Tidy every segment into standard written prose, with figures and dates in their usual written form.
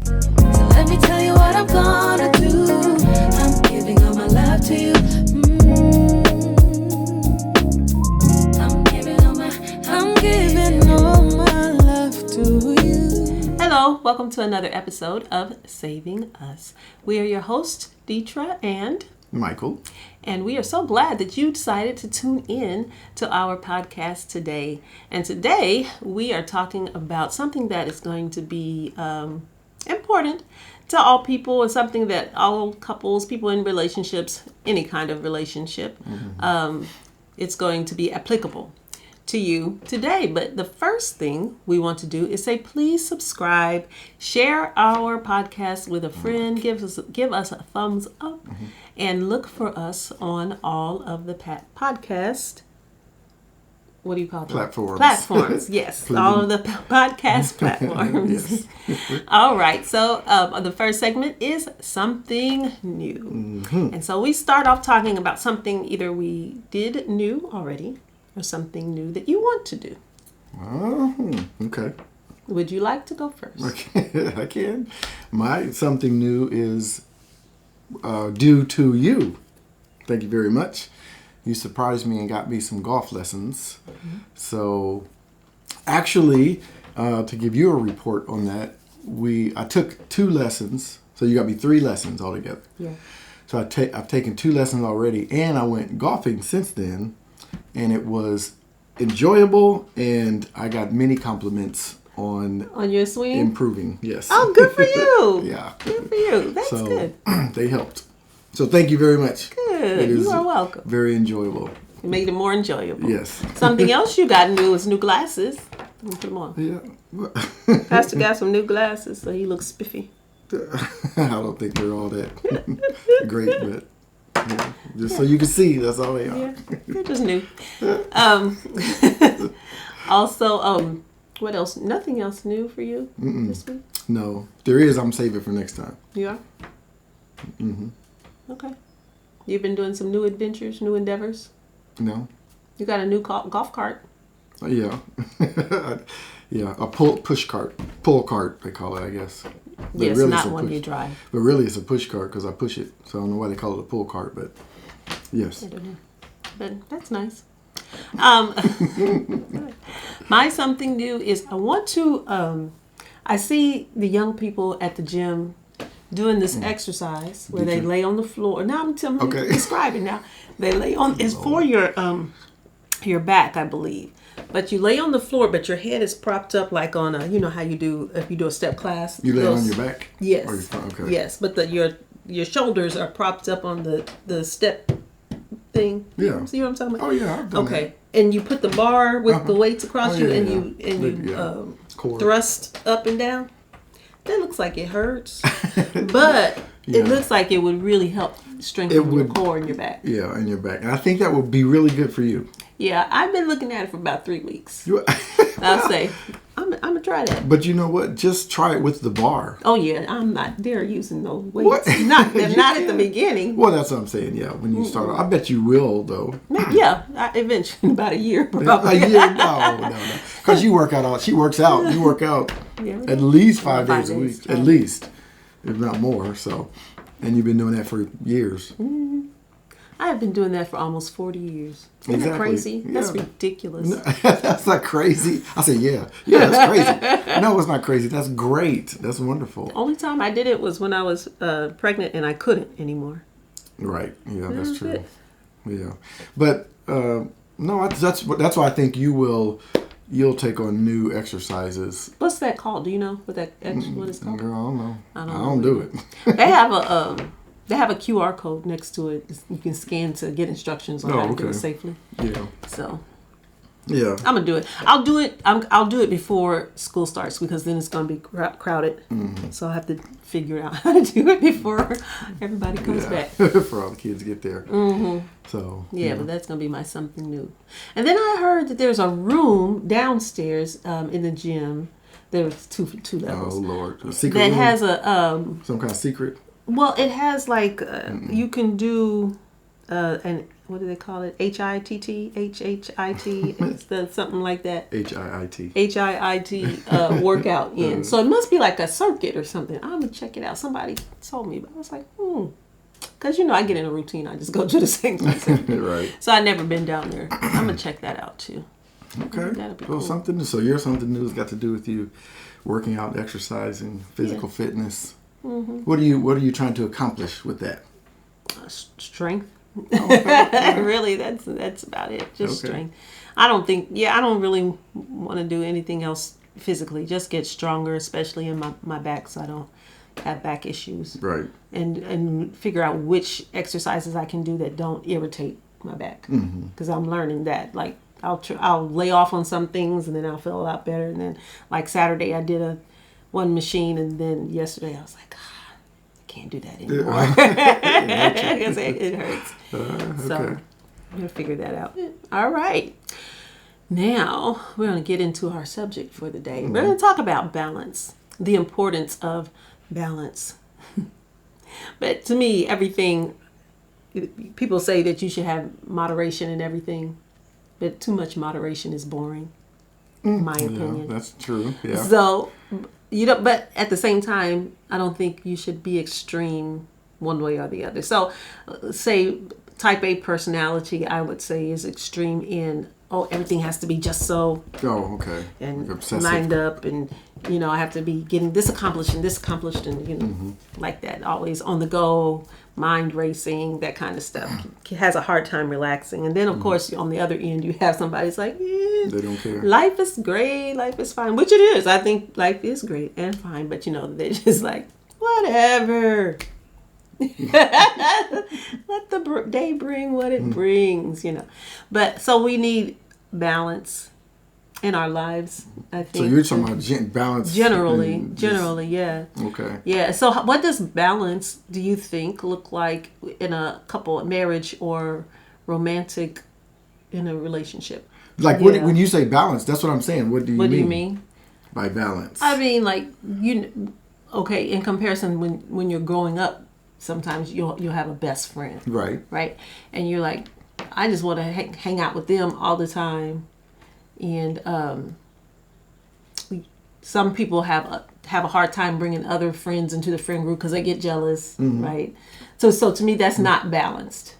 So let me tell you what I'm gonna do. I'm giving all my love to you. I'm giving all my love to you. Hello, welcome to another episode of Saving Us. We are your hosts, Deetra and Michael. And we are so glad that you decided to tune in to our podcast today. And today we are talking about something that is going to be important to all people, and something that all couples, people in relationships, any kind of relationship, it's going to be applicable to you today. But the first thing we want to do is say, please subscribe, share our podcast with a friend, give us a thumbs up, and look for us on all of the podcast. What do you call them? Platforms, yes. All of the podcast platforms. Yes. All right. So the first segment is something new. And so we start off talking about something either we did new already or something new that you want to do. Okay. Would you like to go first? Okay, I can. My something new is due to you. Thank you very much. You surprised me and got me some golf lessons. So, actually, to give you a report on that, I took 2 lessons. So you got me 3 lessons altogether. Yeah. So I've taken 2 lessons already, and I went golfing since then, and it was enjoyable, and I got many compliments on your swing? Improving. Yes. Oh, good for you. Yeah. Good for you. That's good. They helped. So thank you very much. Good. You are welcome. Very enjoyable. You made it more enjoyable. Yes. Something else you got new is new glasses. Let me put them on. Yeah. Pastor got some new glasses, so he looks spiffy. I don't think they're all that great, but yeah, just so you can see, that's all they are. Yeah, they're just new. Also, what else? Nothing else new for you this week? No. There is. I'm saving for next time. You are? Okay. You've been doing some new adventures, new endeavors? No. You got a new golf cart? Yeah. Yeah, a pull cart, they call it, I guess. But yes, really not one you drive. But really it's a push cart because I push it. So I don't know why they call it a pull cart, but yes. I don't know. But that's nice. My something new is I want to, I see the young people at the gym doing this exercise where they lay on the floor. Now I'm describing now. They lay on, it's for your back, I believe. But you lay on the floor, but your head is propped up like on a, you know how you do, if you do a step class. You lay on your back? Yes. Or your front? Okay. Yes, but your shoulders are propped up on the step thing. Yeah. See what I'm talking about? Oh yeah, I've done okay. And you put the bar with the weights across you, and you thrust up and down. That looks like it hurts, but it looks like it would really help strengthen your core and your back. Yeah, and your back. And I think that would be really good for you. Yeah, I've been looking at it for about 3 weeks. I'll say, I'm going to try that. But you know what? Just try it with the bar. Oh, yeah. I'm not there using no weights. Not at the beginning. Well, that's what I'm saying. Yeah, when you start off. I bet you will, though. Yeah, eventually. About a year, probably. A year? No. Because you work out. She works out. You work out at least 5 days a week. At least. If not more. So, and you've been doing that for years. I have been doing that for almost 40 years. Isn't that crazy? Yeah. That's ridiculous. No, that's not crazy. I said, yeah, that's crazy. No, it's not crazy. That's great. That's wonderful. The only time I did it was when I was pregnant and I couldn't anymore. Right. Yeah, that's true. Yeah. But, no, that's why I think you'll take on new exercises. What's that called? Do you know what it's called? Girl, I don't know. I don't do it. They have a QR code next to it. You can scan to get instructions on how to do it safely. Yeah. So. Yeah. I'm gonna do it. I'll do it. I'll do it before school starts because then it's gonna be crowded. So I have to figure out how to do it before everybody comes back. For all the kids get there. So. Yeah, but that's gonna be my something new. And then I heard that there's a room downstairs in the gym. There's two levels. Oh Lord, a secret that room? Has a some kind of secret. Well, it has like you can do and what do they call it? HITT, it's the something like that. HIIT. HIIT workout in. So it must be like a circuit or something. I'm gonna check it out. Somebody told me, but I was like, because I get in a routine. I just go to the same place. Right. So I've never been down there. I'm gonna check that out too. Okay. That'd be Well, cool. something. So your something new has got to do with you working out, exercising, physical fitness. Mm-hmm. What are you trying to accomplish with that? Strength. Okay. Really, that's about it. Just Okay. strength. I don't really want to do anything else physically. Just get stronger, especially in my back, so I don't have back issues. Right. And figure out which exercises I can do that don't irritate my back. Because I'm learning that. Like I'll lay off on some things and then I'll feel a lot better. And then like Saturday I did one machine, and then yesterday I was like, I can't do that anymore. Because it hurts. So Okay. I'm gonna figure that out. All right. Now we're gonna get into our subject for the day. We're gonna talk about balance, the importance of balance. But to me, everything, people say that you should have moderation in everything, but too much moderation is boring, in my opinion. Yeah, that's true. Yeah. So, but at the same time, I don't think you should be extreme one way or the other. So, say type A personality, I would say, is extreme in, everything has to be just so Oh, okay. and Like obsessive. lined up, and I have to be getting this accomplished and like that, always on the go, mind racing, that kind of stuff. Has a hard time relaxing. And then of course on the other end you have somebody who's like, They don't care. life is great, life is fine, which it is. I think life is great and fine, but they're just like, whatever. Let the day bring what it brings, But so we need balance in our lives, I think. So you're talking about balance. Generally, yeah. Okay. Yeah. So what does balance, do you think, look like in a couple, marriage or romantic, in a relationship? Like Yeah. when you say balance, that's what I'm saying. What do you mean? What do you mean? By balance? I mean, like, okay, in comparison, when you're growing up, sometimes you'll have a best friend. Right. And you're like, I just want to hang out with them all the time. And some people have a hard time bringing other friends into the friend group because they get jealous, right? So to me, that's not balanced.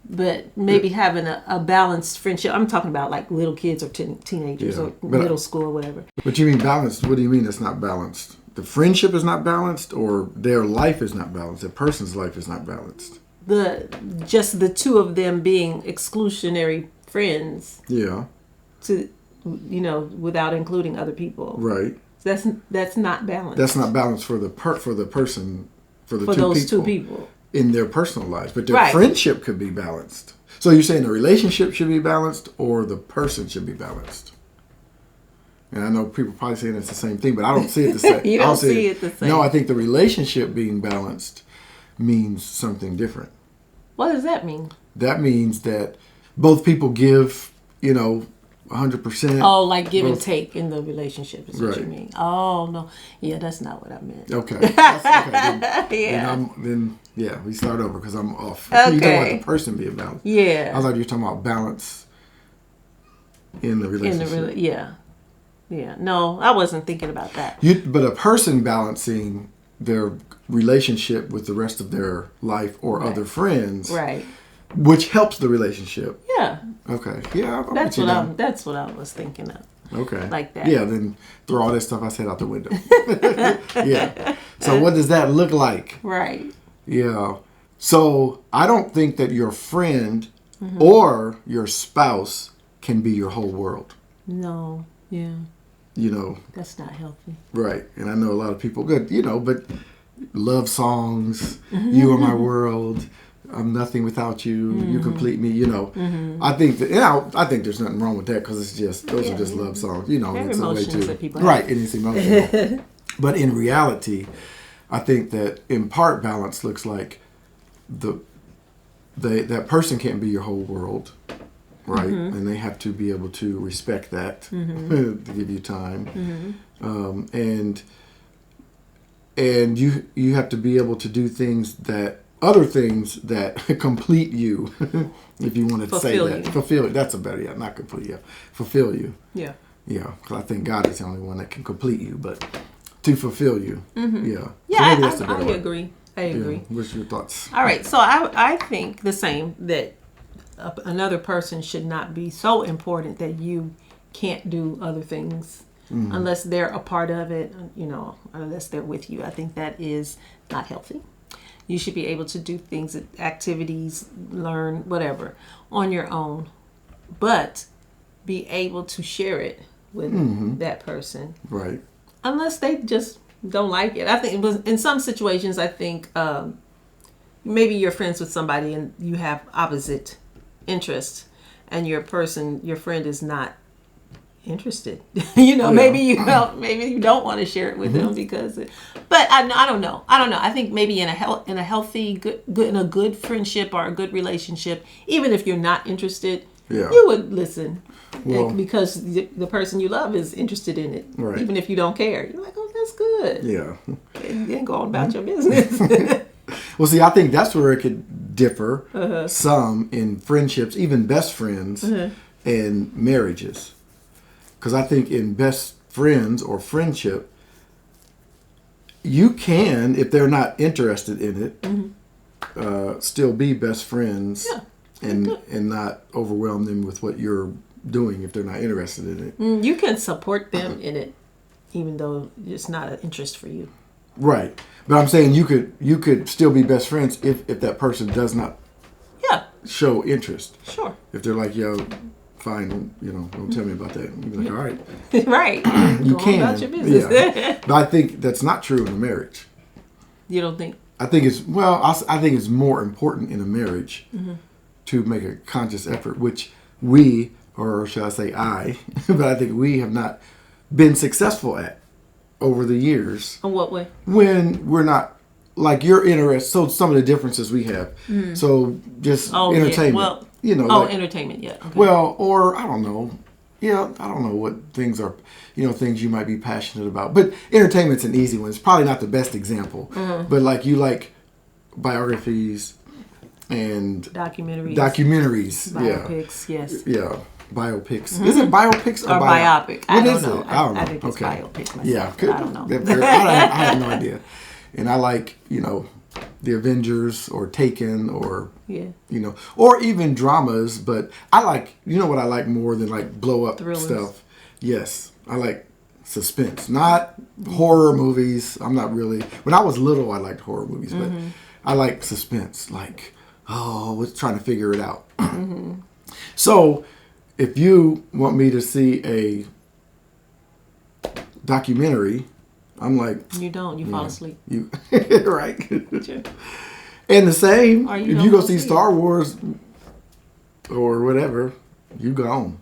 But maybe having a balanced friendship. I'm talking about like little kids or teenagers or middle school or whatever. But you mean balanced? What do you mean it's not balanced? The friendship is not balanced, or their life is not balanced? A person's life is not balanced? Just the two of them being exclusionary friends. Yeah. To without including other people. Right. That's not balanced. That's not balanced for the person for those two people in their personal lives, but their friendship could be balanced. So you're saying the relationship should be balanced, or the person should be balanced? And I know people probably saying it's the same thing, but I don't see it the same. You don't see it the same. No, I think the relationship being balanced means something different. What does that mean? That means that both people give, 100%. Oh, like give and take in the relationship is what you Right. mean. Oh, no. Yeah, that's not what I meant. Okay. Okay. Yeah. Then we start over because I'm off. Okay. You're talking about the person being balanced. Yeah. I thought you were talking about balance in the relationship. Yeah. No, I wasn't thinking about that. But a person balancing their relationship with the rest of their life or other friends, Right. which helps the relationship. Yeah. Okay. Yeah. That's what I was thinking of. Okay. Like that. Yeah. Then throw all that stuff I said out the window. Yeah. So what does that look like? Right. Yeah. So I don't think that your friend or your spouse can be your whole world. No. Yeah. That's not healthy. Right. And I know a lot of people, good, but love songs, you are my world, I'm nothing without you, you complete me, I think that, I think there's nothing wrong with that because it's just, those are just love songs, it's a way to, that people right, have. and it's emotional. But in reality, I think that in part balance looks like that person can't be your whole world. Right, and they have to be able to respect that to give you time, and you have to be able to do things that other things that complete you, if you wanted to say Fulfill that. you. Fulfill you. That's a better, not complete, fulfill you. Yeah. Yeah, because I think God is the only one that can complete you, but to fulfill you. Yeah. Yeah, So maybe I that's the better way. agree. I agree. Yeah. What's your thoughts? All right, so I think the same, that another person should not be so important that you can't do other things unless they're a part of it, unless they're with you. I think that is not healthy. You should be able to do things, activities, learn, whatever, on your own, but be able to share it with that person. Right. Unless they just don't like it. I think it was, in some situations, I think maybe you're friends with somebody and you have opposite interests, and your friend is not interested. Maybe you don't want to share it with them because. But I don't know. I think maybe in a healthy, good in a good friendship or a good relationship, even if you're not interested, you would listen. Well, because the person you love is interested in it, right. Even if you don't care. You're like, oh, that's good. Yeah. And go on about your business. Well, see, I think that's where it could differ some in friendships, even best friends, and marriages. Because I think in best friends or friendship, you can, if they're not interested in it, still be best friends and not overwhelm them with what you're doing if they're not interested in it. You can support them in it, even though it's not an interest for you. Right. But I'm saying you could still be best friends if that person does not show interest. Sure. If they're like, yo, fine, don't tell me about that. You'd be like, all right. Right. You go can. on about your business. Yeah. But I think that's not true in a marriage. You don't think? I think it's more important in a marriage to make a conscious effort, which we, or should I say I, but I think we have not been successful at over the years. In what way? When we're not, like, you're interested, so some of the differences we have. So just entertainment. Yeah. Well, entertainment, yeah. Okay. Well, or I don't know. Yeah, I don't know what things are, things you might be passionate about. But entertainment's an easy one. It's probably not the best example. But like you like biographies and documentaries. Biopics, yes. Yeah, biopics. Is it biopics or biopic? I don't know. I don't know. I think it's biopic myself. Yeah, I don't know. I have no idea. And I like, the Avengers or Taken or, or even dramas. But I like, what I like more than like blow up Thrillers. stuff? Yes, I like suspense, not horror movies. I'm not really. When I was little, I liked horror movies, but I like suspense. Like, we're trying to figure it out. So, if you want me to see a documentary, I'm like, you don't. You fall asleep. You right? And the same, if you go see Star Wars or whatever, you gone.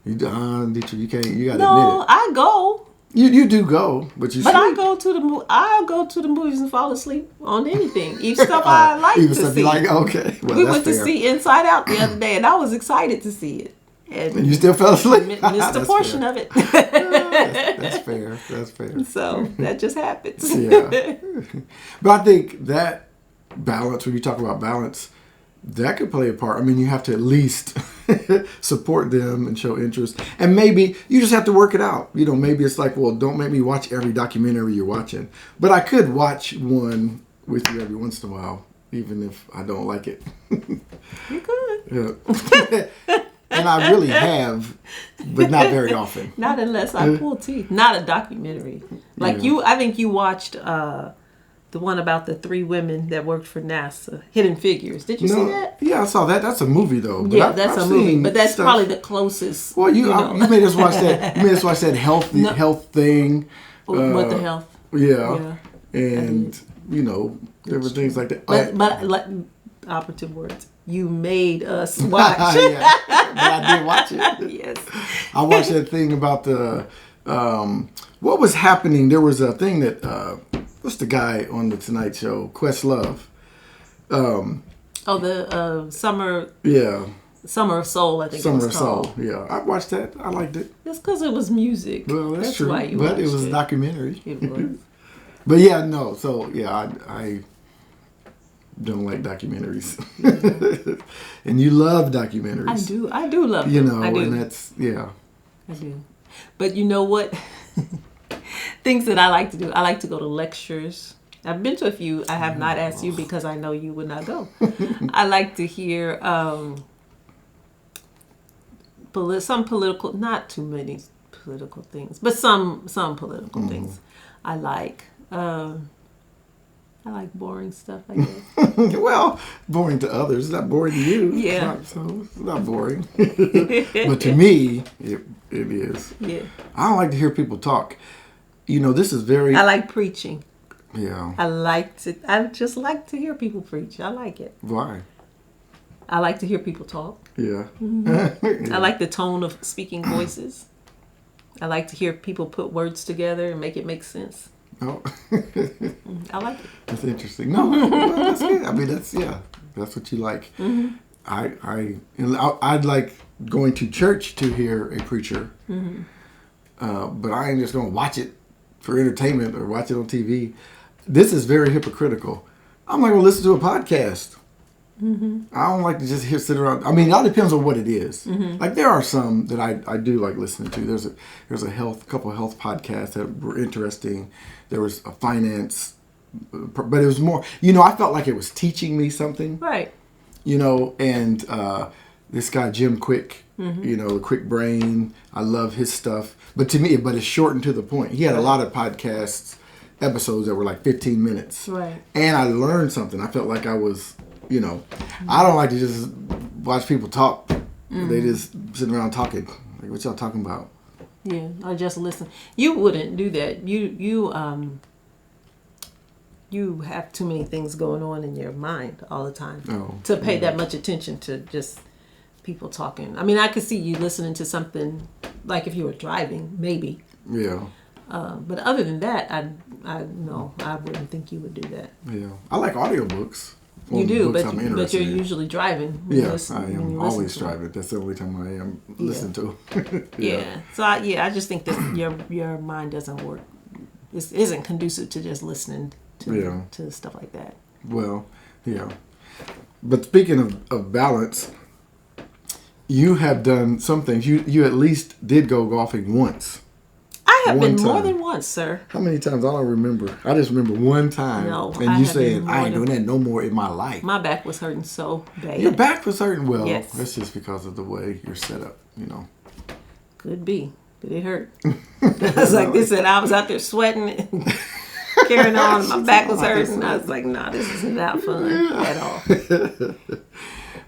You can't. You gotta admit it. No, I go. You do go, but But I go to the I'll go to the movies and fall asleep on anything, even stuff I like even to stuff see. you like. Okay, well, we that's went to fair. see Inside Out the other day, and I was excited to see it. And you still fell asleep. Missed That's a portion fair. of it. That's fair. That's fair. So that just happens. Yeah. But I think that balance, when you talk about balance, that could play a part. I mean, you have to at least support them and show interest. And maybe you just have to work it out. Maybe it's like, well, don't make me watch every documentary you're watching. But I could watch one with you every once in a while, even if I don't like it. You could. Yeah. And I really have, but not very often. Not unless I pull teeth. Not a documentary. Like I think you watched the one about the 3 women that worked for NASA, Hidden Figures. Did you see that? Yeah, I saw that. That's a movie, though. But Yeah, that's a movie. But that's stuff. probably the closest. Well, you made us watch that. You made us watch that health thing. What the health? Yeah. And there were things like that. But like operative words. You made us watch. Yeah, but I did watch it. Yes. I watched that thing about the what was happening. There was a thing that what's the guy on the Tonight Show? Questlove. The summer. Yeah. Summer of Soul, I think Summer it was called. of Soul. Yeah, I watched that. I liked it. That's because it was music. Well, that's true. Why you but it watched was a documentary. It was. But yeah, no. So yeah, I don't like documentaries. And you love documentaries. I do love them. You know, I do. and that's, yeah. I do. But you know what? Things that I like to do. I like to go to lectures. I've been to a few. I have not asked you because I know you would not go. I like to hear some political, not too many political things, but some political things. I like boring stuff, I guess. Well, boring to others. It's not boring to you. Yeah. It's not boring. But to me, it is. Yeah. I don't like to hear people talk. You know, this is very... I like preaching. Yeah. I just like to hear people preach. I like it. Why? I like to hear people talk. Yeah. I like the tone of speaking voices. I like to hear people put words together and make it make sense. Oh. I like it. That's interesting. No, well, that's good. I mean, that's what you like. I'd like going to church to hear a preacher, but I ain't just going to watch it for entertainment or watch it on TV. This is very hypocritical. I'm like, well, listen to a podcast. I don't like to just sit around. I mean, it all depends on what it is. Like there are some that I do like listening to. There's a couple of health podcasts that were interesting. There was a finance, but it was more. You know, I felt like it was teaching me something. Right. You know, and this guy Jim Quick. You know, the Quick Brain. I love his stuff. But to me, it's short and to the point. He had a lot of podcasts episodes that were like 15 minutes. Right. And I learned something. I felt like I was. You know, I don't like to just watch people talk. They just sitting around talking. Like, what y'all talking about? Yeah, or just listen. You wouldn't do that. You have too many things going on in your mind all the time to pay that much attention to just people talking. I mean, I could see you listening to something like if you were driving, maybe. Yeah. But other than that, I wouldn't think you would do that. Yeah, I like audiobooks. You do, but you're usually driving. Yeah, I am always driving. That's the only time I am listening to. Yeah. So I just think that your mind doesn't work. It isn't conducive to just listening to stuff like that. Well, yeah. But speaking of balance, you have done some things. You at least did go golfing once. I have been more than once, sir. How many times? I don't remember. I just remember one time. No, and you saying, I ain't doing that no more in my life. My back was hurting so bad. Your back was hurting? Well, yes. That's just because of the way you're set up, you know. Could be, but it hurt. I was like this, and I was out there sweating and carrying on. And my back was hurting. I was like, nah, this is not fun at all.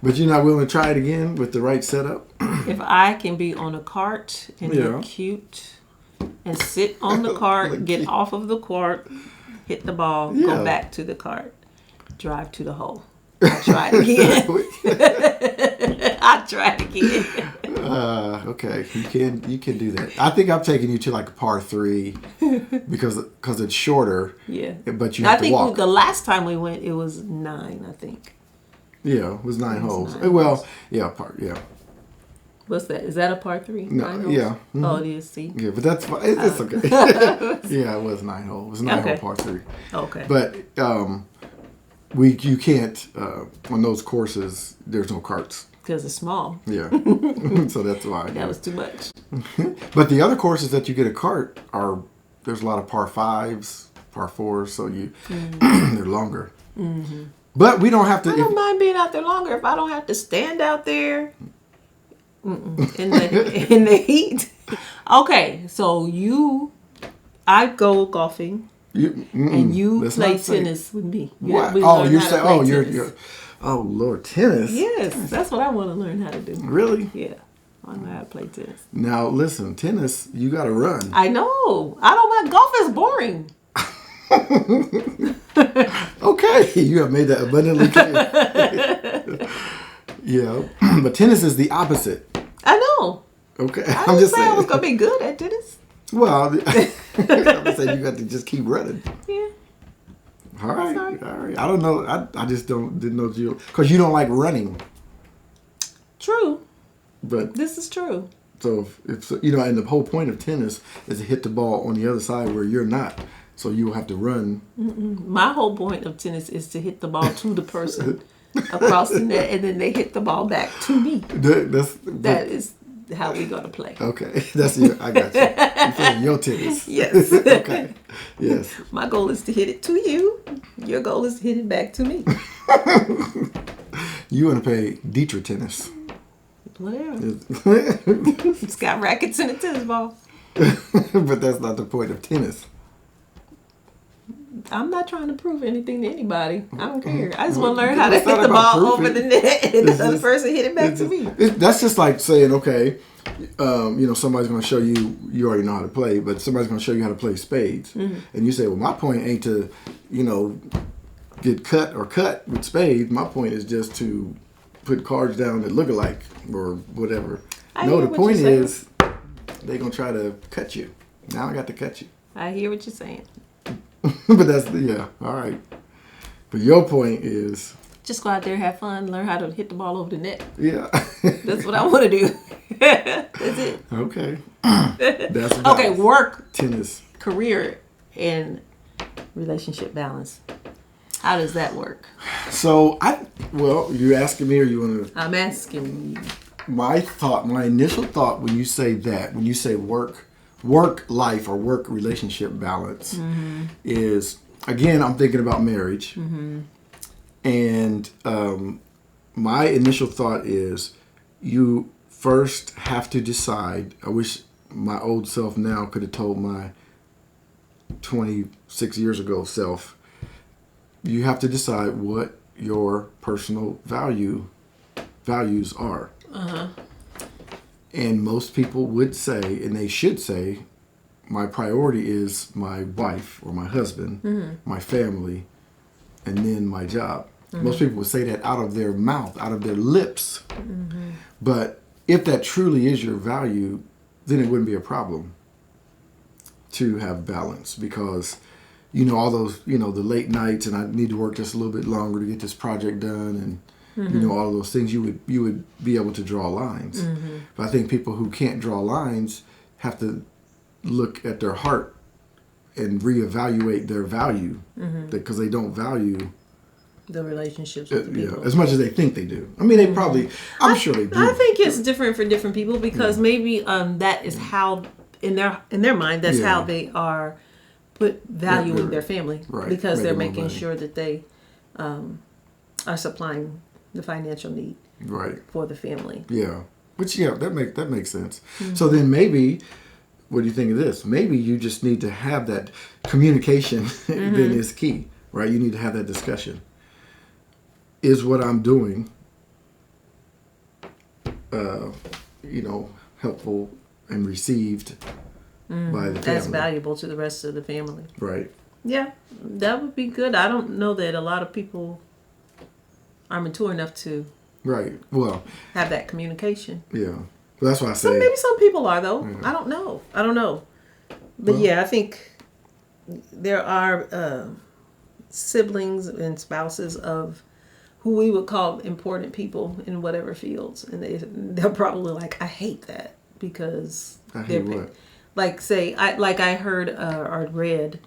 But you're not willing to try it again with the right setup? If I can be on a cart and look cute and sit on the cart, get off of the cart, hit the ball, go back to the cart, drive to the hole. I'll try it again. I'll try it again. Okay, you can do that. I think I'm taking you to like a par 3 because it's shorter. Yeah, but you have to walk. I think the last time we went, it was 9. I think. Yeah, it was 9 holes. 9 well, holes. Yeah. What's that? Is that a par 3? No, 9 holes? yeah. Mm-hmm. Oh, it is. See. Yeah, but that's fine. It's okay. Yeah, it was 9 holes. It was 9 hole par 3. Okay. But you can't on those courses. There's no carts. Because it's small. Yeah. So that's why. That was too much. But the other courses that you get a cart there's a lot of par 5s, par 4s, so they're longer. Mm-hmm. But we don't have to. I don't mind being out there longer if I don't have to stand out there in the heat. Okay, so I go golfing and you play tennis with me. What? You're saying oh Lord, tennis. Yes, that's what I want to learn how to do. Really? Yeah, I know how to play tennis. Now listen, tennis, you got to run. I know. I don't mind. Golf is boring. Okay, you have made that abundantly clear. Yeah, but tennis is the opposite. I know. Okay, I'm just saying I was gonna be good at tennis. Well, I'm saying you got to just keep running. Yeah. All right. I don't know. I just didn't know because you don't like running. True. But this is true. So if and the whole point of tennis is to hit the ball on the other side where you're not. So you will have to run. My whole point of tennis is to hit the ball to the person across the net, and then they hit the ball back to me. That is how we're going to play. Okay. I got you. You're playing your tennis. Yes. Okay. Yes. My goal is to hit it to you. Your goal is to hit it back to me. You want to play Dietrich tennis. Whatever. It's got rackets and a tennis ball. But that's not the point of tennis. I'm not trying to prove anything to anybody. I don't care. I just want to learn how to hit the about ball proving. over the net, and the other person hit it back to me. That's just like saying, okay, somebody's going to show you. You already know how to play, but somebody's going to show you how to play spades, and you say, well, my point ain't to, get cut with spades. My point is just to put cards down that look alike or whatever. The point is they're going to try to cut you. Now I got to cut you. I hear what you're saying. But all right. But your point is just go out there, have fun, learn how to hit the ball over the net. Yeah. That's what I want to do. That's it. Okay. That's about okay. Work, tennis, career, and relationship balance. How does that work? So you asking me or you want to? I'm asking you. My initial thought when you say work life or work relationship balance is, again, I'm thinking about marriage. And my initial thought is you first have to decide. I wish my old self now could have told my 26 years ago self, you have to decide what your personal values are. And most people would say, and they should say, my priority is my wife or my husband, my family, and then my job. Most people would say that out of their mouth, out of their lips. But if that truly is your value, then it wouldn't be a problem to have balance, because all those, the late nights, and I need to work just a little bit longer to get this project done, and all of those things, you would be able to draw lines. But I think people who can't draw lines have to look at their heart and reevaluate their value, because they don't value the relationships with the people as much as they think they do. I mean, they probably, I'm sure they do. I think it's different for different people, because maybe that is how in their mind that's how they are valuing their family, because they're making sure that they are supplying the financial need for the family. Yeah, which that makes sense. So then maybe, what do you think of this? Maybe you just need to have that communication. Then is key, right? You need to have that discussion. Is what I'm doing, helpful and received by the family? That's valuable to the rest of the family. Right. Yeah, that would be good. I don't know that a lot of people are mature enough to have that communication. Yeah. Well, that's why I say. So maybe some people are, though. I don't know. But I think there are siblings and spouses of who we would call important people in whatever fields, and they're probably like, I hate that, because I hate what? Like, say, I heard or read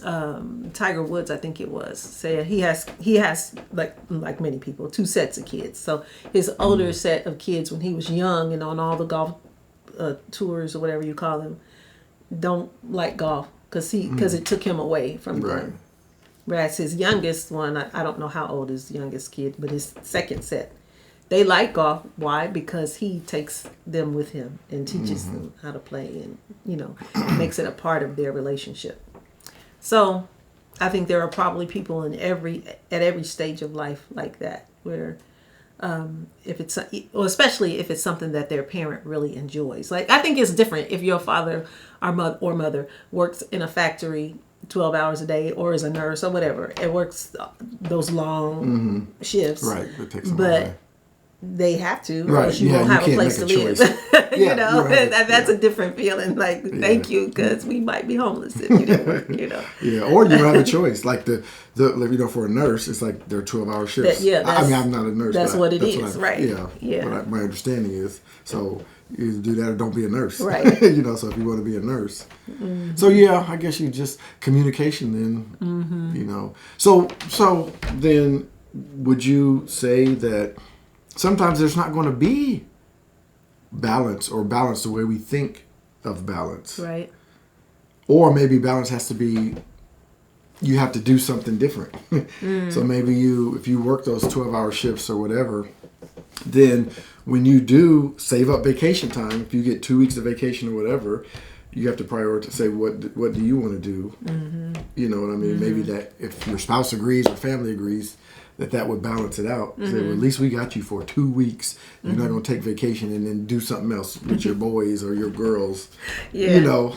Tiger Woods, I think it was, say he has like many people, 2 sets of kids. So his older set of kids, when he was young and on all the golf tours or whatever you call them, don't like golf because it took him away from them. Whereas his youngest one, I don't know how old his youngest kid, but his second set, they like golf. Why? Because he takes them with him and teaches them how to play, and makes it a part of their relationship. So I think there are probably people at every stage of life like that, where especially if it's something that their parent really enjoys. Like, I think it's different if your father or mother works in a factory 12 hours a day, or is a nurse or whatever, and works those long shifts. Right. It takes them away. They have to, or else you won't have a place to live. That's a different feeling. Like, thank you, because we might be homeless if you didn't work, Yeah, or you don't have a choice. Like the for a nurse, it's like they're 12-hour shifts. I'm not a nurse. That's what it is, right? Yeah. What my understanding is. So either do that or don't be a nurse. Right. So if you want to be a nurse. So yeah, I guess you just communication then, So then would you say that sometimes there's not going to be balance the way we think of balance? Right. Or maybe balance has to be, you have to do something different. So maybe if you work those 12-hour shifts or whatever, then when you do save up vacation time, if you get 2 weeks of vacation or whatever, you have to prioritize, say, what do you want to do? You know what I mean? Maybe that if your spouse agrees or family agrees, that would balance it out. Say, well, at least we got you for 2 weeks. You're not going to take vacation and then do something else with your boys or your girls. Yeah. Or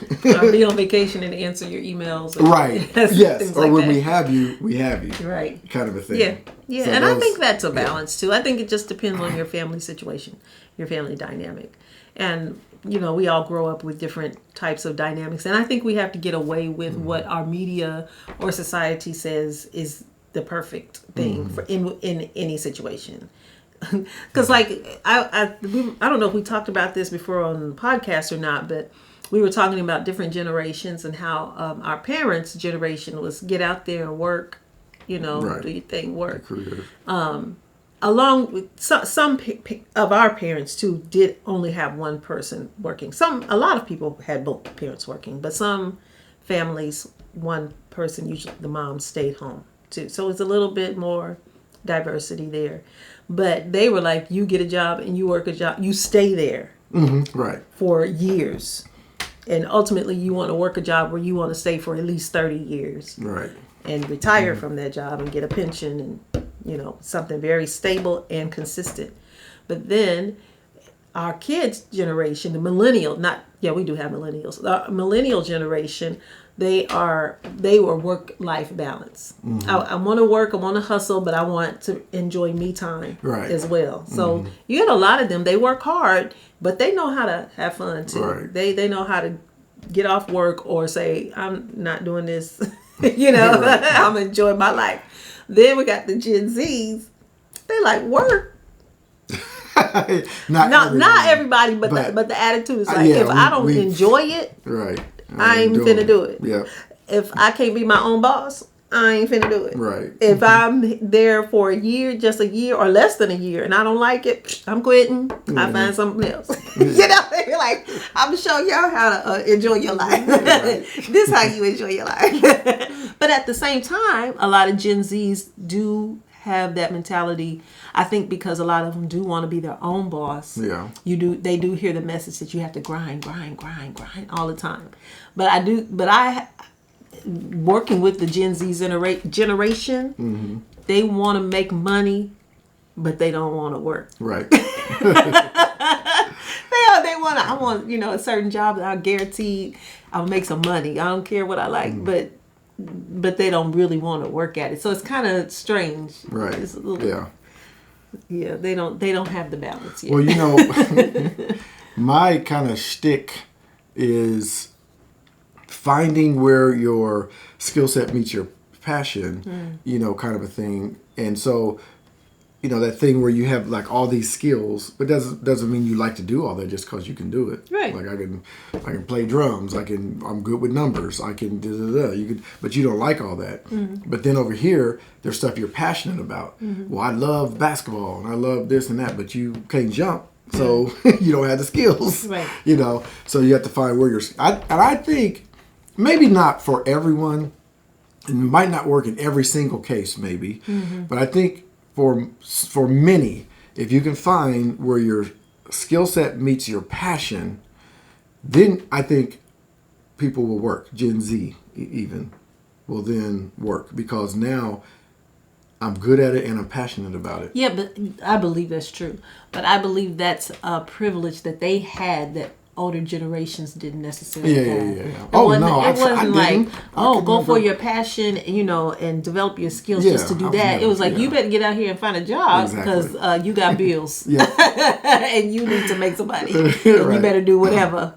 be on vacation and answer your emails. Right. Yes. Or like when that. we have you, we have you. Right. Kind of a thing. Yeah. Yeah. So And I think that's a balance too. I think it just depends on your family situation, your family dynamic. And, we all grow up with different types of dynamics. And I think we have to get away with what our media or society says is the perfect thing for in any situation. Because I don't know if we talked about this before on the podcast or not, but we were talking about different generations and how our parents' generation was get out there and work, Right. do your thing, work. Career. Along with some of our parents too did only have one person working. A lot of people had both parents working, but some families, one person, usually the mom, stayed home too. So it's a little bit more diversity there. But they were like, you get a job and you work a job, you stay there Right. for years. And ultimately you want to work a job where you want to stay for at least 30 years. Right. And retire from that job and get a pension and, something very stable and consistent. But then our kids' generation, the millennial, we do have millennials. The millennial generation, they were work-life balance. I want to work, I want to hustle, but I want to enjoy me time as well. So you get a lot of them, they work hard, but they know how to have fun too. Right. They know how to get off work or say, I'm not doing this, Right. I'm enjoying my life. Then we got the Gen Zs, they like work. Not everybody, but the attitude is like, if I don't enjoy it, right, I ain't finna do it. Yeah. If I can't be my own boss, I ain't finna do it. Right. If I'm there for just a year or less than a year, and I don't like it, I'm quitting. I find something else. You're like, I'm gonna show y'all how to enjoy your life. This is how you enjoy your life. But at the same time, a lot of Gen Zs do have that mentality. I think because a lot of them do want to be their own boss. Yeah. They do hear the message that you have to grind all the time. But working with the Gen Z generation, they want to make money, but they don't want to work. Right. I want a certain job that I guarantee I'll make some money. I don't care what I like, but they don't really want to work at it. So it's kind of strange. Right. It's a little, yeah, they don't have the balance yet. Well, my kind of shtick is finding where your skill set meets your passion, kind of a thing. And so, that thing where you have like all these skills, but doesn't mean you like to do all that just because you can do it. Right. Like I can play drums. I'm good with numbers. I can but you don't like all that. But then over here, there's stuff you're passionate about. Well, I love basketball and I love this and that, but you can't jump. So you don't have the skills. Right. So you have to find where I think maybe not for everyone. It might not work in every single case, maybe. But I think for many, if you can find where your skill set meets your passion, then I think people will work. Gen Z even will then work because now I'm good at it and I'm passionate about it. Yeah, but I believe that's true. But I believe that's a privilege that they had that older generations didn't necessarily have. Yeah. It wasn't like, go for remember. your passion, and develop your skills Yeah, just to do I was that. never- It was like, yeah. you better get out here and find a job because you got bills. Yeah. And you need to make some money. And you better do whatever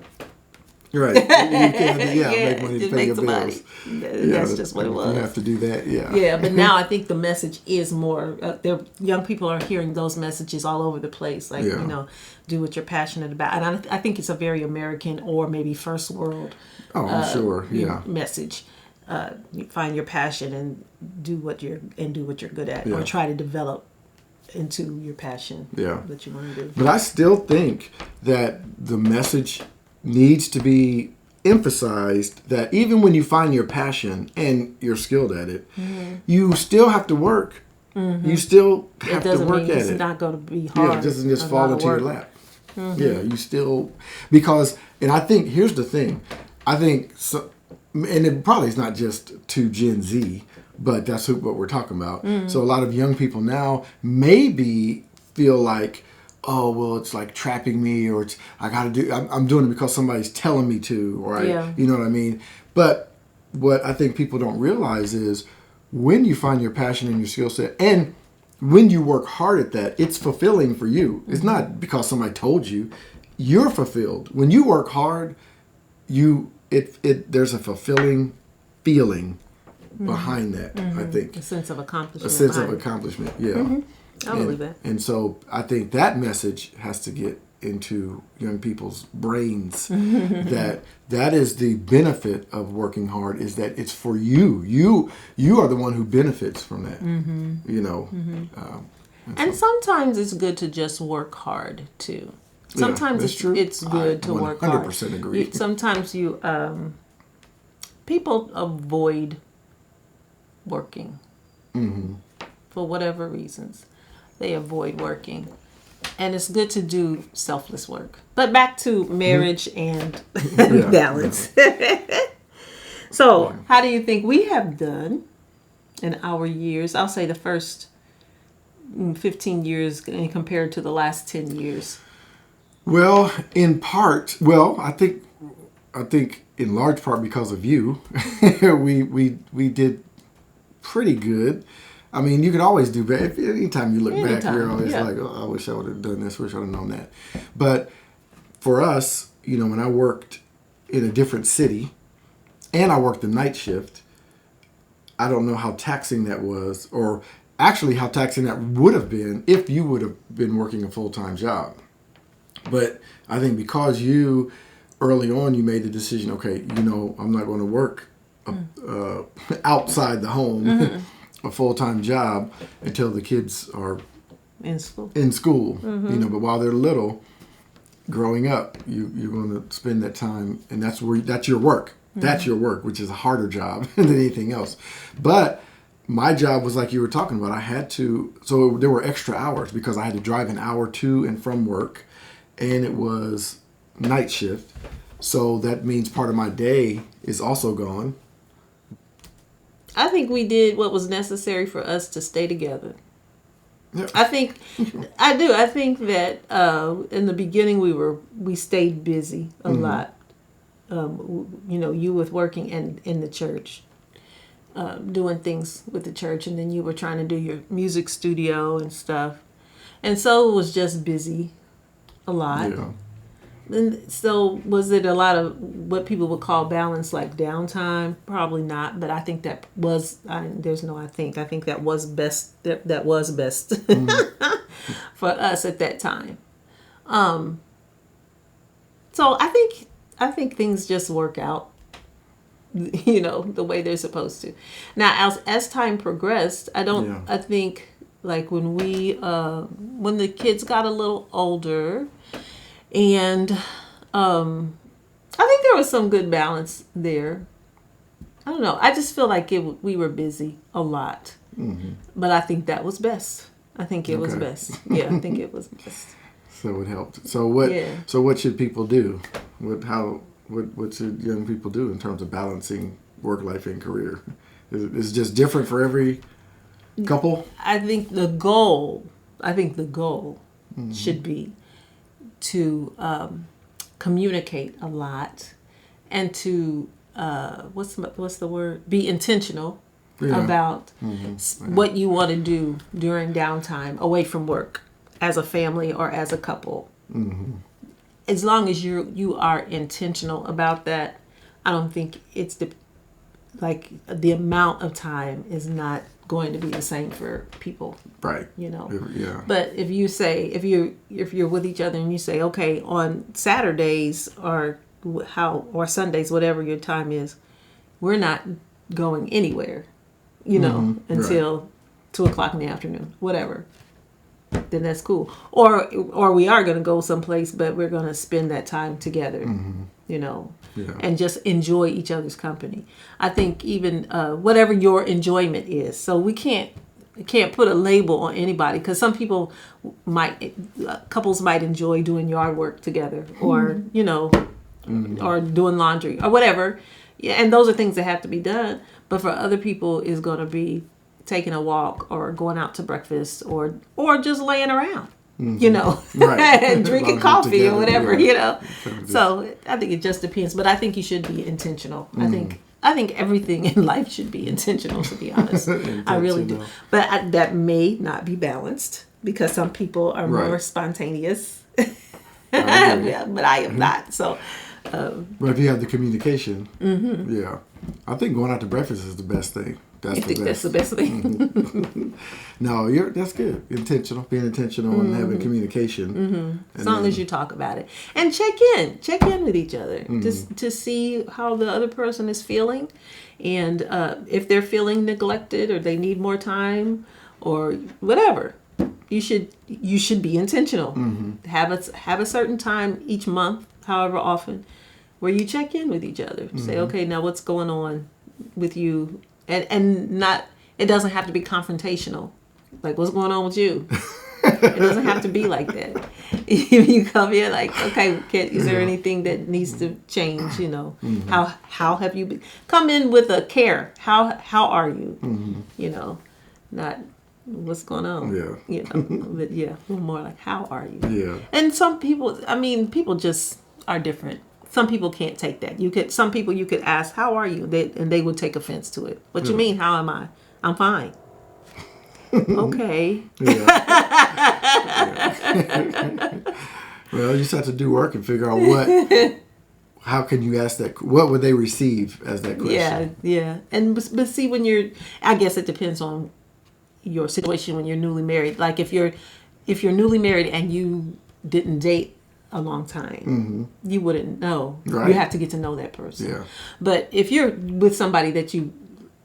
Right. You can't, make money to just pay make your some bills. money. That's just what it was. You have to do that, yeah. Yeah, but now I think the message is more. Young people are hearing those messages all over the place. Like, do what you're passionate about, and I think it's a very American or maybe first world. Oh, I'm sure. Yeah. Message. You find your passion and do what you're good at, Yeah. or try to develop into your passion. Yeah. That you want to do. But I still think that the message needs to be emphasized that even when you find your passion and you're skilled at it, you still have to work. You still have to work at it. It's not going to be hard. Yeah, it doesn't just fall into your lap. Yeah, you still, because, and I think, here's the thing. I think, so, and it probably is not just to Gen Z, but that's what we're talking about. So a lot of young people now maybe feel like, oh, well, it's like trapping me, or I'm doing it because somebody's telling me to, or you know what I mean? But what I think people don't realize is when you find your passion and your skill set, and when you work hard at that, it's fulfilling for you. It's not because somebody told you. You're fulfilled. When you work hard, there's a fulfilling feeling behind that, I think. A sense of accomplishment. A sense of accomplishment, yeah. I believe that. And so I think that message has to get into young people's brains that is the benefit of working hard, is that it's for you. You are the one who benefits from that, you know. And sometimes it's good to just work hard too. Sometimes it's good to work hard. 100% agree. Sometimes people avoid working for whatever reasons. They avoid working. And it's good to do selfless work. But back to marriage and balance. So, how do you think we have done in our years? I'll say the first 15 years compared to the last 10 years. Well, I think in large part because of you, we did pretty good. I mean, you could always do better. Anytime you look back, you're always like, oh, I wish I would have done this, wish I would have known that. But for us, when I worked in a different city and I worked the night shift, I don't know how taxing that was, or actually how taxing that would have been if you would have been working a full-time job. But I think because early on, you made the decision, okay, I'm not going to work outside the home, a full-time job until the kids are in school. But while they're little, growing up, you're going to spend that time, and that's your work. That's your work, which is a harder job than anything else. But my job was like you were talking about. I had to, so there were extra hours because I had to drive an hour to and from work, and it was night shift. So that means part of my day is also gone. I think we did what was necessary for us to stay together. Yeah. I think that in the beginning we stayed busy a lot. You with working and in the church, doing things with the church, and then you were trying to do your music studio and stuff, and so it was just busy a lot. Yeah. And so was it a lot of what people would call balance, like downtime? Probably not, but I think that was, I think that was best, that was best for us at that time. So I think things just work out, the way they're supposed to. Now, as time progressed, I think like when the kids got a little older, and I think there was some good balance there. I don't know. I just feel like we were busy a lot. But I think that was best. I think it was best. Yeah, I think it was best. So it helped. So what should people do? What should young people do in terms of balancing work life and career? Is it just different for every couple? I think the goal should be to communicate a lot, and to what's the word? Be intentional about what you want to do during downtime away from work, as a family or as a couple. as long as you are intentional about that, I don't think it's the amount of time is not going to be the same for people. Right. Yeah. But if you say if you're with each other and you say, okay, on Saturdays or Sundays, whatever your time is, we're not going anywhere, until 2:00 in the afternoon, whatever. Then that's cool. Or we are going to go someplace, but we're going to spend that time together, and just enjoy each other's company. I think even whatever your enjoyment is. So we can't put a label on anybody, because some people couples might enjoy doing yard work together, or or doing laundry or whatever. Yeah, and those are things that have to be done. But for other people, it's going to be taking a walk or going out to breakfast or just laying around, Right. and drinking coffee together, or whatever, yeah. So I think it just depends. But I think you should be intentional. I think everything in life should be intentional, to be honest. I really do. But that may not be balanced, because some people are more spontaneous. Yeah, but I am not. So. But if you have the communication, yeah, I think going out to breakfast is the best thing. That's the best thing. No, that's good. Being intentional and having communication. As long as you talk about it and check in with each other, just to see how the other person is feeling, and if they're feeling neglected or they need more time or whatever. You should be intentional. Have a certain time each month, however often, where you check in with each other. Say, okay, now what's going on with you, and not. It doesn't have to be confrontational. Like, what's going on with you? It doesn't have to be like that. If you come here like, okay, is there anything that needs to change? How have you been? Come in with a care. How are you? Not. What's going on? Yeah. But yeah, more like, how are you? Yeah. And some people, people just are different. Some people can't take that. Some people you could ask, how are you? And they would take offense to it. What you mean, how am I? I'm fine. Okay. Well, you just have to do work and figure out how can you ask that? What would they receive as that question? Yeah. And but see, I guess it depends on your situation when you're newly married. Like if you're newly married and you didn't date a long time, you wouldn't know. Right. You have to get to know that person. Yeah. But if you're with somebody that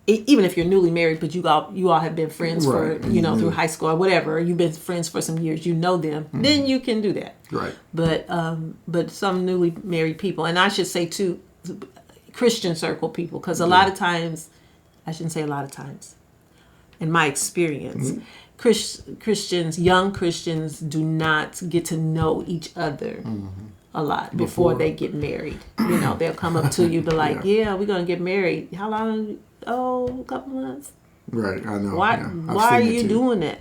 even if you're newly married, but you all have been friends for through high school or whatever, you've been friends for some years, you know them, then you can do that. Right. But some newly married people, and I should say too, Christian circle people, because a lot of times, I shouldn't say a lot of times, in my experience, young Christians do not get to know each other a lot before they get married. They'll come up to you, be like, yeah, we're going to get married. How long? Oh, a couple months. Right, I know. Why are you doing that?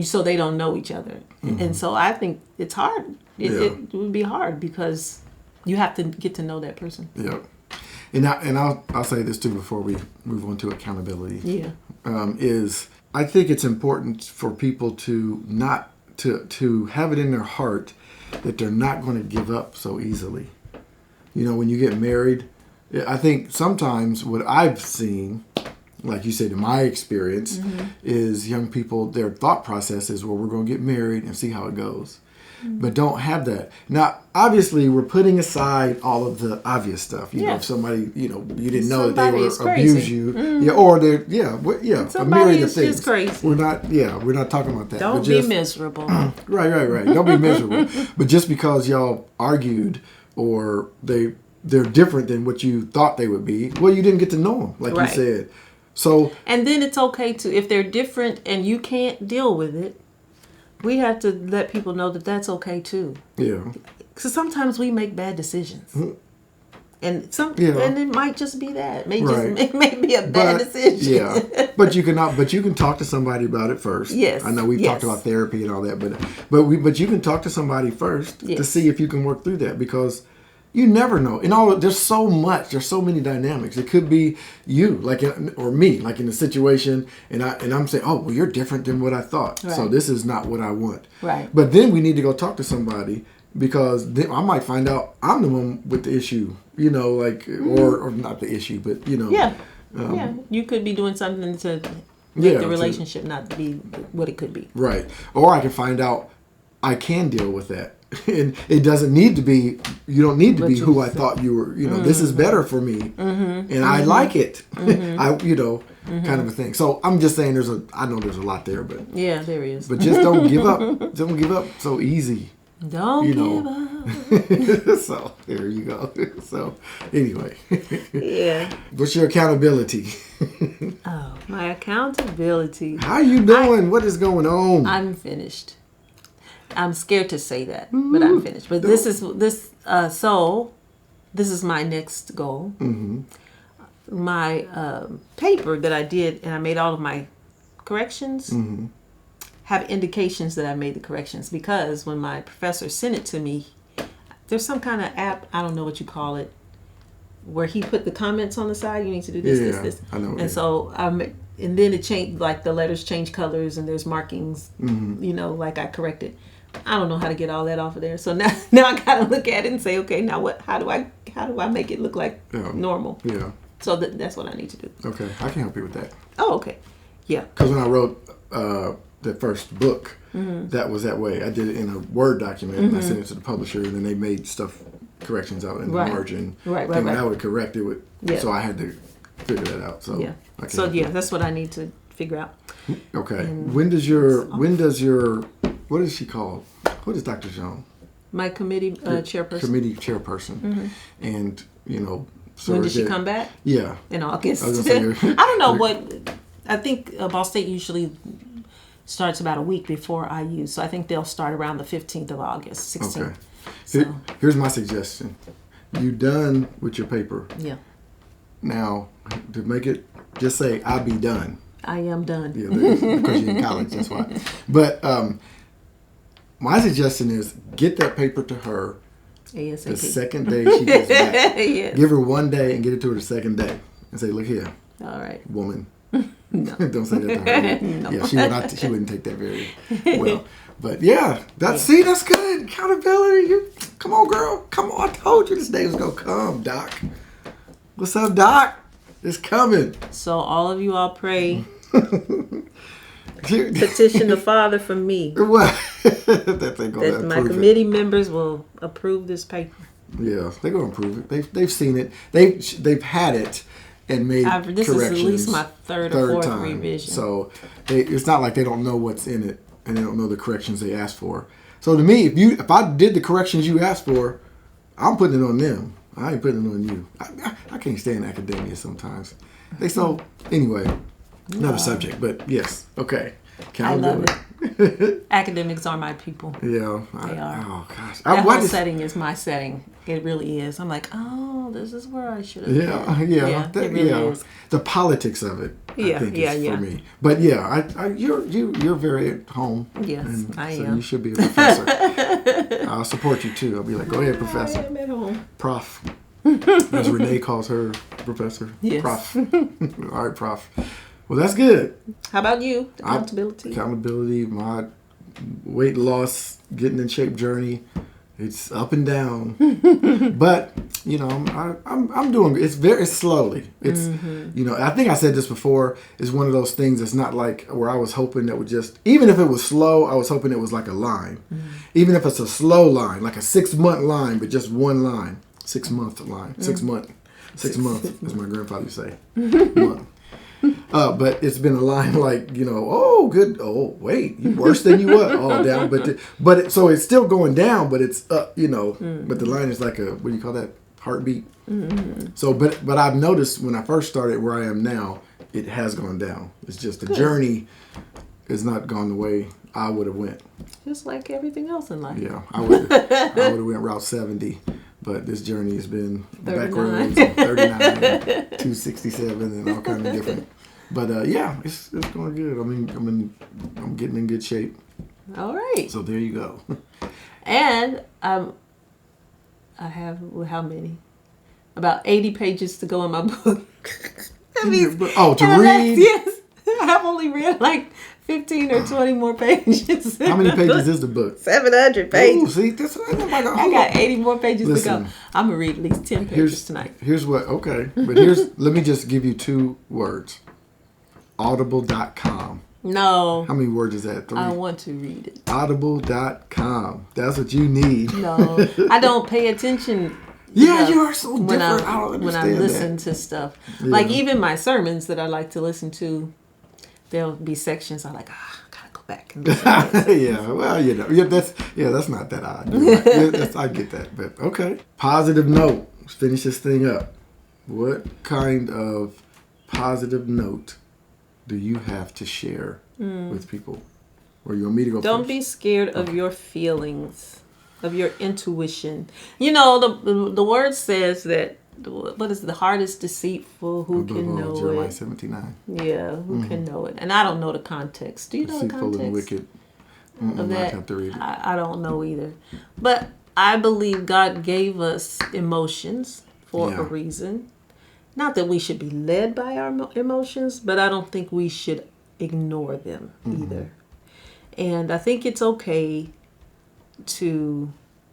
So they don't know each other. And so I think it's hard. It would be hard, because you have to get to know that person. Yeah. And I'll say this too before we move on to accountability. Yeah. Is I think it's important for people to not to have it in their heart that they're not going to give up so easily. When you get married, I think sometimes what I've seen, like you said, in my experience, is young people, their thought process is, well, we're going to get married and see how it goes. But don't have that. Now, obviously, we're putting aside all of the obvious stuff. If somebody, you didn't know that they were abuse you, or they're, a myriad of things. Just crazy. We're not talking about that. Don't be miserable. Right. Don't be miserable. But just because y'all argued, or they're different than what you thought they would be, well, you didn't get to know them, like you said. So. And then it's okay to, if they're different and you can't deal with it, we have to let people know that that's okay too. Yeah. Because sometimes we make bad decisions, and and it might just be that. It may be a bad decision. Yeah. But you can talk to somebody about it first. Yes. I know we've talked about therapy and all that, but you can talk to somebody first to see if you can work through that, because you never know. There's so many dynamics. It could be you, or me, like in a situation, and I'm saying, oh, well, you're different than what I thought. Right. So this is not what I want. Right. But then we need to go talk to somebody because then I might find out I'm the one with the issue, you know, like, or not the issue, but, you know. Yeah. You could be doing something to make the relationship not be what it could be. Right. Or I can find out I can deal with that. And it doesn't need to be, you don't need to be who I thought you were, you know, this is better for me. And I like it. You know, kind of a thing. So I'm just saying I know there's a lot there, but. Yeah, there is. But just don't give up. Don't give up so easy. Don't give up. So there you go. So anyway. Yeah. What's your accountability? Oh, my accountability. How you doing? What is going on? I'm finished. I'm scared to say that, but I'm finished. But this is my next goal. My paper that I did, and I made all of my corrections, have indications that I made the corrections, because when my professor sent it to me, there's some kind of app, I don't know what you call it, where he put the comments on the side. You need to do this, this. I know. And so and then it changed, like the letters change colors and there's markings, you know, like I corrected. I don't know how to get all that off of there. So now I gotta look at it and say, okay, now what? How do I make it look like normal? Yeah. So that's what I need to do. Okay, I can help you with that. Oh, okay. Yeah. Because when I wrote the first book, that was that way. I did it in a Word document and I sent it to the publisher, and then they made corrections out in the margin. Right. And when I would correct it, so I had to figure that out. So yeah. That's what I need to figure out. Okay. And when does what is she called? What is Dr. Joan? My committee chairperson. Committee chairperson. And, you know. So when did she come back? Yeah. In August. I don't know what. I think Ball State usually starts about a week before IU. So I think they'll start around the 15th of August, 16th. Okay. So. Here's my suggestion. You done with your paper. Yeah. Now, to make it, just say, I'll be done. I am done. Yeah, because you're in college, that's why. But my suggestion is get that paper to her ASAP. the second day she gets back. Yes. Give her one day and get it to her the second day. And say, look here, all right, woman. No. Don't say that to her. No. Yeah, she wouldn't take that very well. But yeah, that's good. Accountability. Come on, girl. Come on. I told you this day was going to come, Doc. What's up, Doc? It's coming. So all of you all pray. Petition the Father for me. What? that my committee members will approve this paper. Yeah, they're going to approve it. They've seen it. They've had it and made this corrections. Is at least my third or fourth time. Revision. So it's not like they don't know what's in it and they don't know the corrections they asked for. So to me, if I did the corrections you asked for, I'm putting it on them. I ain't putting it on you. I can't stand academia sometimes. Anyway, another subject, but yes, okay. I love it. Academics are my people. Yeah. They are. Oh, gosh. That whole setting is my setting. It really is. I'm like, oh, this is where I should have been. Yeah. It really is. The politics of it, I think, is for me. But yeah, you're very at home. Yes, I am. So you should be a professor. I'll support you too. I'll be like, go ahead, professor. I am at home. Prof. As Renee calls her professor. Yes. Prof. All right, Prof. Well, that's good. How about you? Accountability? My weight loss, getting in shape journey, it's up and down. But, you know, I'm doing it's very slowly. It's, you know, I think I said this before, it's one of those things that's not like where I was hoping that would just, even if it was slow, I was hoping it was like a line. Even if it's a slow line, like a 6-month line, but just one line. 6-month line. 6 month. 6 months, as my grandfather used to say. Month. But it's been a line like, you know, oh, good. Oh, wait, you worse than you were. Oh, down. So it's still going down, but it's up, you know. But the line is like what do you call that? Heartbeat. So, but I've noticed when I first started where I am now, it has gone down. It's just the journey has not gone the way I would have went. Just like everything else in life. Yeah, I would have went Route 70. But this journey has been 39. back roads, and 39, and 267, and all kind of different. But yeah, it's going good. I mean, I'm getting in good shape. All right. So there you go. And I have how many? About 80 pages to go in my book. To read. Yes. I've only read like 15 or 20 more pages. How many pages is the book? 700 Ooh, pages. see, this I I got 80 more pages to Listen, go. I'm going to read at least 10 pages tonight. Here's what, okay. But let me just give you 2 words. Audible.com. No. How many words is that? 3? I want to read it. Audible.com. That's what you need. No. I don't pay attention. Yeah, you are so different. I don't When understand I listen that. to stuff. Yeah. Like even my sermons that I like to listen to, there'll be sections I'm like, I gotta go back and listen to this. Yeah, well, that's not that odd. You're right. I get that, but okay. Positive note. Let's finish this thing up. What kind of positive note do you have to share with people? Or you want me to go Don't first? be scared of your feelings, of your intuition. You know, the word says that, what is the heart is deceitful, who Above can all, know Jeremiah it? 79. Yeah, who can know it? And I don't know the context. Do you know the Deceitful and context wicked. of I that? have to read it. I don't know either. But I believe God gave us emotions for Yeah. a reason. Not that we should be led by our emotions, but I don't think we should ignore them either. And I think it's okay to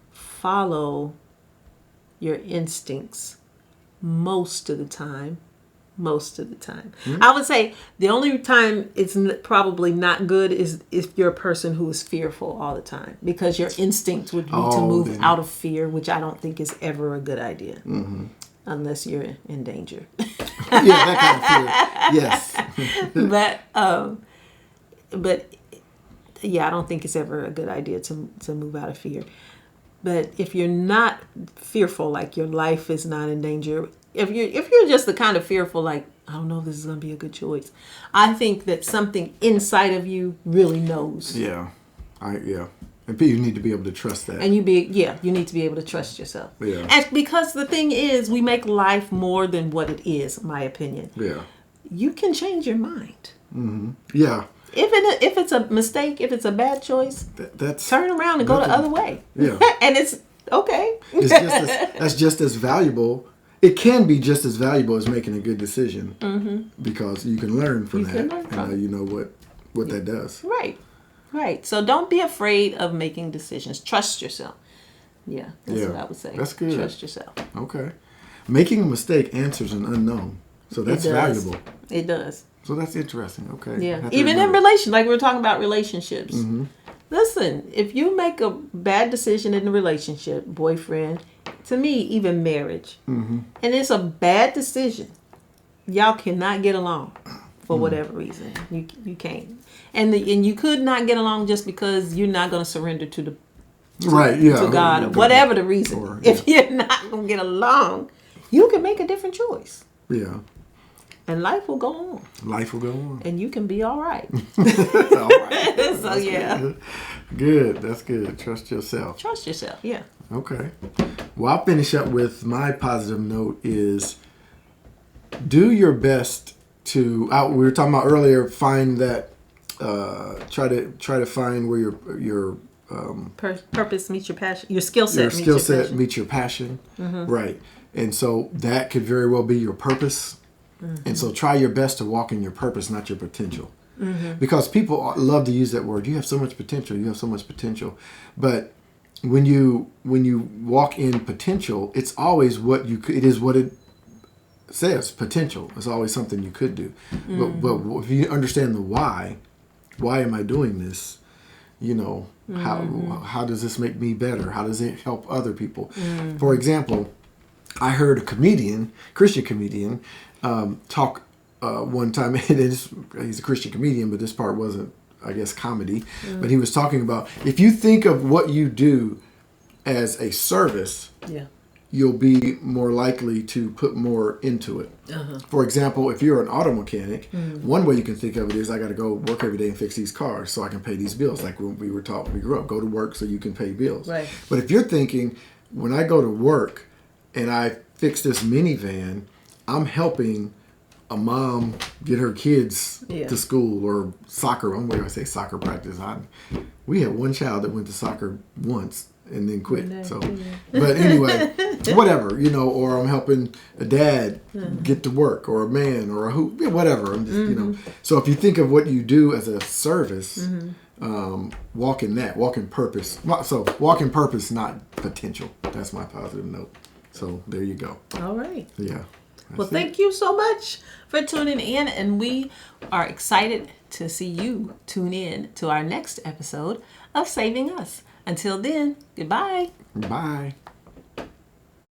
follow your instincts most of the time. I would say the only time it's probably not good is if you're a person who is fearful all the time, because your instinct would be to move then- out of fear, which I don't think is ever a good idea. Unless you're in danger. Yeah, that kind of fear. Yes. But yeah, I don't think it's ever a good idea to move out of fear. But if you're not fearful, like your life is not in danger, if you're just the kind of fearful, like, I don't know if this is going to be a good choice, I think that something inside of you really knows. Yeah. And you need to be able to trust that. And you need to be able to trust yourself. Yeah. And because the thing is, we make life more than what it is, in my opinion. Yeah. You can change your mind. Yeah. If it's a mistake, if it's a bad choice, That's turn around and go the other way. Yeah. And it's okay. that's just as valuable. It can be just as valuable as making a good decision, because you can learn from that, can learn and from now you know what that does. Right. So don't be afraid of making decisions. Trust yourself. Yeah, that's what I would say. That's good. Trust yourself. Okay. Making a mistake answers an unknown, so that's It does. valuable. It does. So that's interesting. Okay. Yeah. Have to Even in remember. relation, like we were talking about relationships. Listen, if you make a bad decision in a relationship, boyfriend, to me, even marriage, and it's a bad decision, y'all cannot get along for whatever reason. You can't. And you could not get along just because you're not going to surrender to God, or whatever the reason. If you're not going to get along, you can make a different choice. Yeah. And life will go on. Life will go on. And you can be all right. All right. So, yeah. Good. That's good. Trust yourself. Trust yourself. Yeah. Okay. Well, I'll finish up with my positive note is do your best to, we were talking about earlier, find that, try to find where your Purpose meets your passion. Your skill set your meets skill your set passion. meets your passion. Right. And so that could very well be your purpose. And so try your best to walk in your purpose, not your potential. Because people love to use that word. You have so much potential. You have so much potential. But when you walk in potential, it's always it is what it says. Potential. It's always something you could do. But if you understand the why am I doing this? You know, how does this make me better? How does it help other people? For example, I heard a Christian comedian, talk one time, and he's a Christian comedian, but this part wasn't, I guess, comedy. But he was talking about, if you think of what you do as a service, you'll be more likely to put more into it. For example, if you're an auto mechanic, one way you can think of it is, I got to go work every day and fix these cars so I can pay these bills. Like when we were taught when we grew up, go to work so you can pay bills. Right. But if you're thinking, when I go to work and I fix this minivan, I'm helping a mom get her kids to school or soccer. What do I say? Soccer practice. We had one child that went to soccer once, and then quit. So, but anyway, whatever, or I'm helping a dad get to work, or a man, or whatever. I'm just, So if you think of what you do as a service, walk in purpose. So walk in purpose, not potential. That's my positive note. So there you go. All right. Yeah. Well, thank you so much for tuning in, and we are excited to see you tune in to our next episode of Saving Us. Until then, goodbye. Bye.